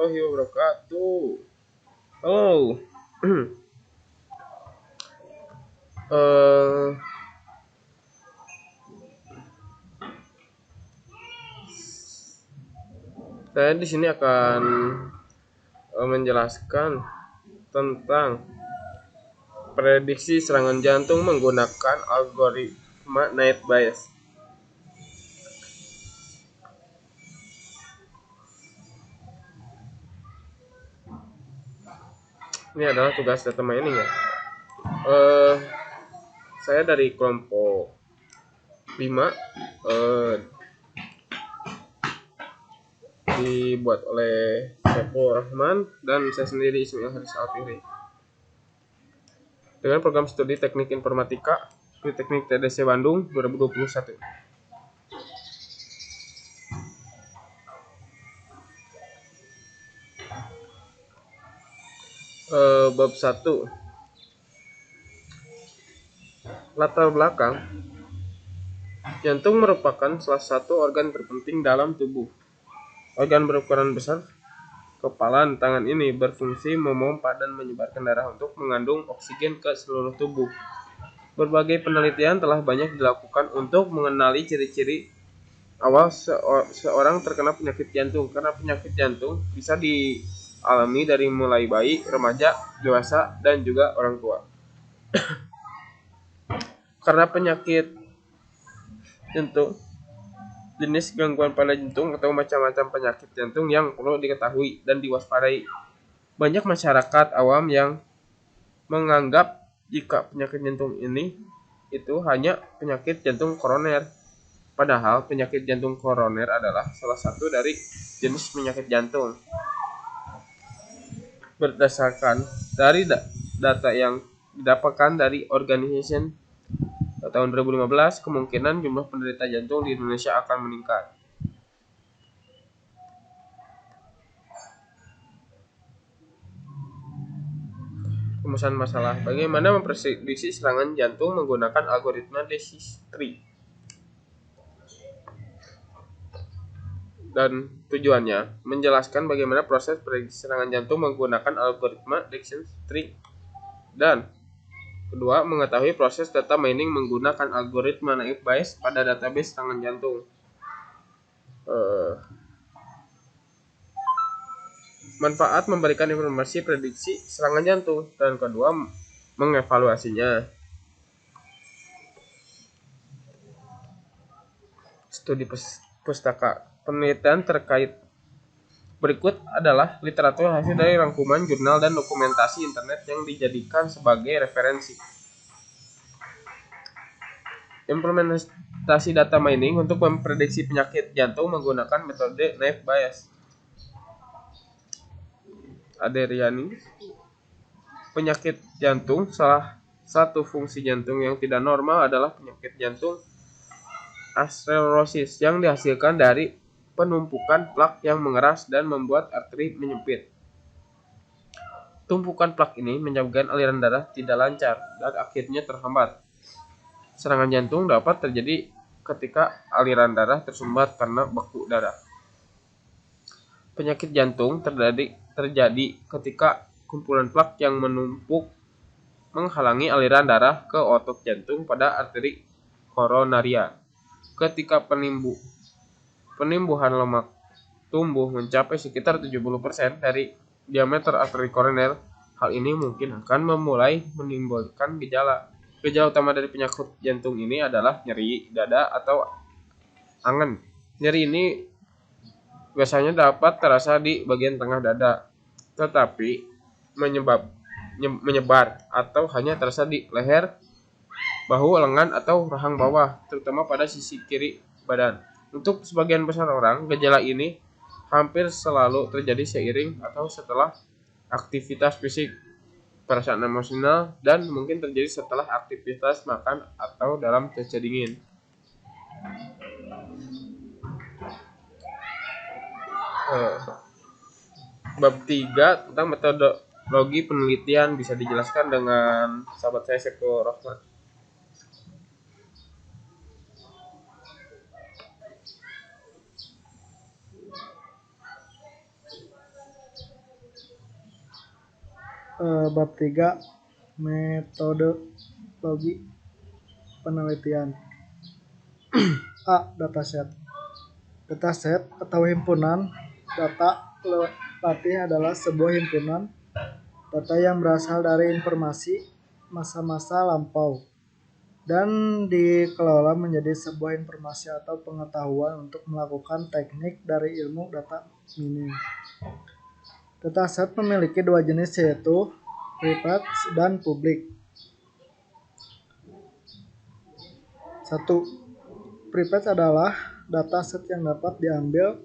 warahmatullahi wabarakatuh. Halo. eh saya di sini akan menjelaskan tentang prediksi serangan jantung menggunakan algoritma Naive Bayes. Ini adalah tugas data mining ya. Saya dari kelompok 5, dibuat oleh Saiful Rahman dan saya sendiri Ismail Haris Alfiri. Dengan program studi Teknik Informatika Politeknik TDC Bandung 2021. Bab 1. Latar belakang. Jantung merupakan salah satu organ terpenting dalam tubuh. Organ berukuran besar kepala dan tangan ini berfungsi memompa dan menyebarkan darah untuk mengandung oksigen ke seluruh tubuh. Berbagai penelitian telah banyak dilakukan untuk mengenali ciri-ciri awal seorang terkena penyakit jantung, karena penyakit jantung bisa dialami dari mulai bayi, remaja, dewasa, dan juga orang tua. Karena penyakit jantung, jenis gangguan pada jantung atau macam-macam penyakit jantung yang perlu diketahui dan diwaspadai. Banyak masyarakat awam yang menganggap jika penyakit jantung ini itu hanya penyakit jantung koroner. Padahal penyakit jantung koroner adalah salah satu dari jenis penyakit jantung. Berdasarkan dari data yang didapatkan dari Organization tahun 2015, kemungkinan jumlah penderita jantung di Indonesia akan meningkat. Rumusan masalah. Bagaimana memprediksi serangan jantung menggunakan algoritma disease tree? Dan tujuannya menjelaskan bagaimana proses prediksi serangan jantung menggunakan algoritma disease tree. Dan kedua, mengetahui proses data mining menggunakan algoritma Naive Bayes pada database serangan jantung. Manfaat memberikan informasi prediksi serangan jantung, dan kedua, mengevaluasinya. Studi pustaka. Penelitian terkait berikut adalah literatur hasil dari rangkuman jurnal dan dokumentasi internet yang dijadikan sebagai referensi. Implementasi data mining untuk memprediksi penyakit jantung menggunakan metode Naive Bayes. Aderiani. Penyakit jantung. Salah satu fungsi jantung yang tidak normal adalah penyakit jantung atherosclerosis yang dihasilkan dari penumpukan plak yang mengeras dan membuat arteri menyempit. Tumpukan plak ini menyebabkan aliran darah tidak lancar dan akhirnya terhambat. Serangan jantung dapat terjadi ketika aliran darah tersumbat karena beku darah. Penyakit jantung terjadi ketika kumpulan plak yang menumpuk menghalangi aliran darah ke otot jantung pada arteri koronaria. Ketika penimbuhan lemak tumbuh mencapai sekitar 70% dari diameter arteri koroner, hal ini mungkin akan memulai menimbulkan gejala. Gejala utama dari penyakit jantung ini adalah nyeri dada atau angen. Nyeri ini biasanya dapat terasa di bagian tengah dada, tetapi menyebar atau hanya terasa di leher, bahu, lengan, atau rahang bawah, terutama pada sisi kiri badan. Untuk sebagian besar orang, gejala ini hampir selalu terjadi seiring atau setelah aktivitas fisik, perasaan emosional, dan mungkin terjadi setelah aktivitas makan atau dalam cuaca dingin. Bab 3 tentang metodologi penelitian bisa dijelaskan dengan sahabat saya Saiful Rahman. Bab 3 metodologi penelitian. A. Dataset. Dataset atau himpunan data latih adalah sebuah himpunan data yang berasal dari informasi masa-masa lampau dan dikelola menjadi sebuah informasi atau pengetahuan untuk melakukan teknik dari ilmu data mining. Dataset memiliki dua jenis, yaitu private dan publik. 1. Private adalah dataset yang dapat diambil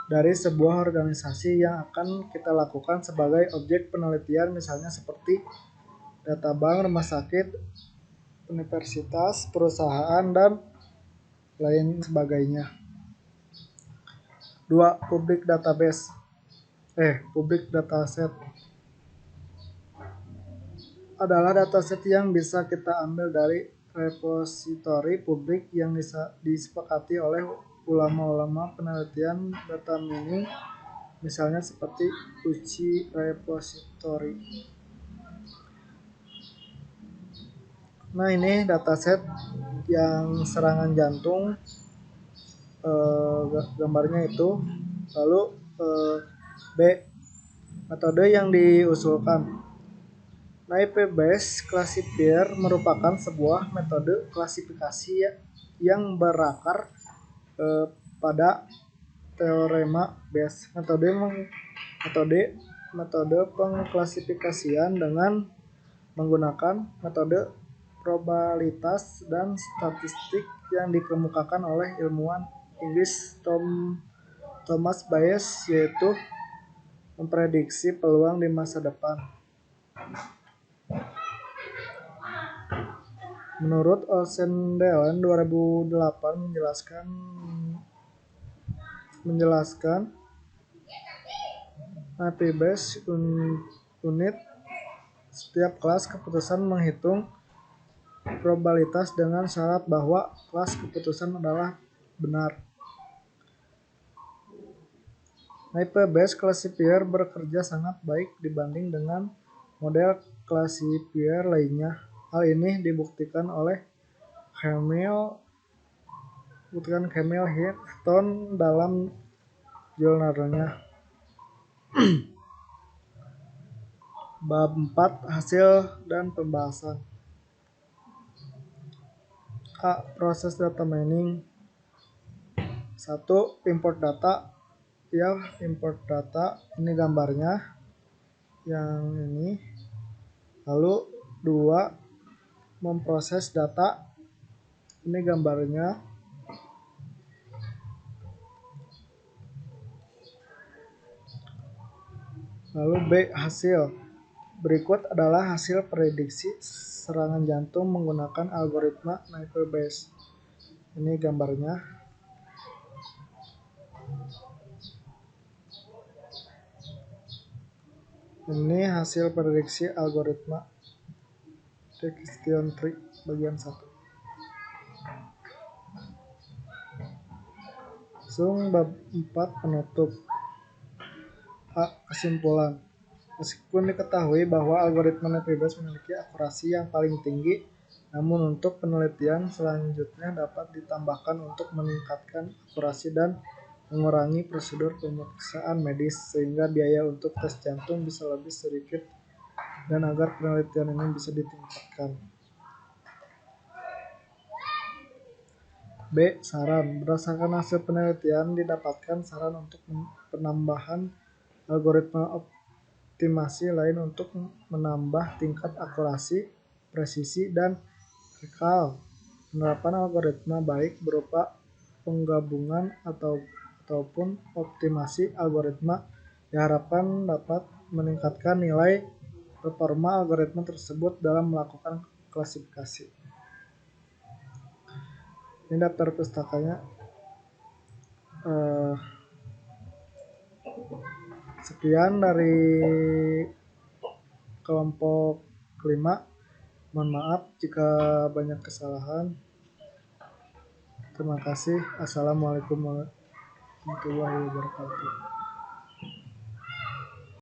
dari sebuah organisasi yang akan kita lakukan sebagai objek penelitian, misalnya seperti data bank, rumah sakit, universitas, perusahaan, dan lain sebagainya. 2. Public dataset adalah dataset yang bisa kita ambil dari repositori publik yang disepakati oleh ulama-ulama penelitian data mining, misalnya seperti UCI repository. Nah, ini dataset yang serangan jantung, gambarnya itu. Lalu B. Metode yang diusulkan. IP-based classifier merupakan sebuah metode klasifikasi yang berakar pada teorema Bayes. Metode pengklasifikasian dengan menggunakan metode probabilitas dan statistik yang dikemukakan oleh ilmuwan Inggris Thomas Bayes, yaitu memprediksi peluang di masa depan. Menurut Olsendalen 2008 menjelaskan IP-based unit setiap kelas keputusan menghitung probabilitas dengan syarat bahwa kelas keputusan adalah benar. IP-based classifier bekerja sangat baik dibanding dengan model classifier lainnya. Hal ini dibuktikan oleh Camille Hinton dalam jurnalnya. Bab 4 Hasil dan pembahasan. A. Proses data mining. 1. Import data. Import data, ini gambarnya yang ini. Lalu 2. Memproses data, ini gambarnya. Lalu B. Hasil. Berikut adalah hasil prediksi serangan jantung menggunakan algoritma Navier-Bayes. Ini gambarnya. Ini hasil prediksi algoritma Decision Tree bagian 1. Bab 4 penutup. A. Kesimpulan. Meskipun diketahui bahwa algoritma Navier-Bayes memiliki akurasi yang paling tinggi, namun untuk penelitian selanjutnya dapat ditambahkan untuk meningkatkan akurasi dan mengurangi prosedur pemeriksaan medis, sehingga biaya untuk tes jantung bisa lebih sedikit dan agar penelitian ini bisa ditingkatkan. B. Saran. Berdasarkan hasil penelitian didapatkan saran untuk penambahan algoritma optimasi lain untuk menambah tingkat akurasi, presisi, dan recall. Penerapan algoritma baik berupa penggabungan ataupun optimasi algoritma diharapkan dapat meningkatkan nilai performa algoritma tersebut dalam melakukan klasifikasi. Ini daftar pustakanya. Sekian dari kelompok 5. Mohon maaf jika banyak kesalahan. Terima kasih. Assalamualaikum warahmatullahi wabarakatuh.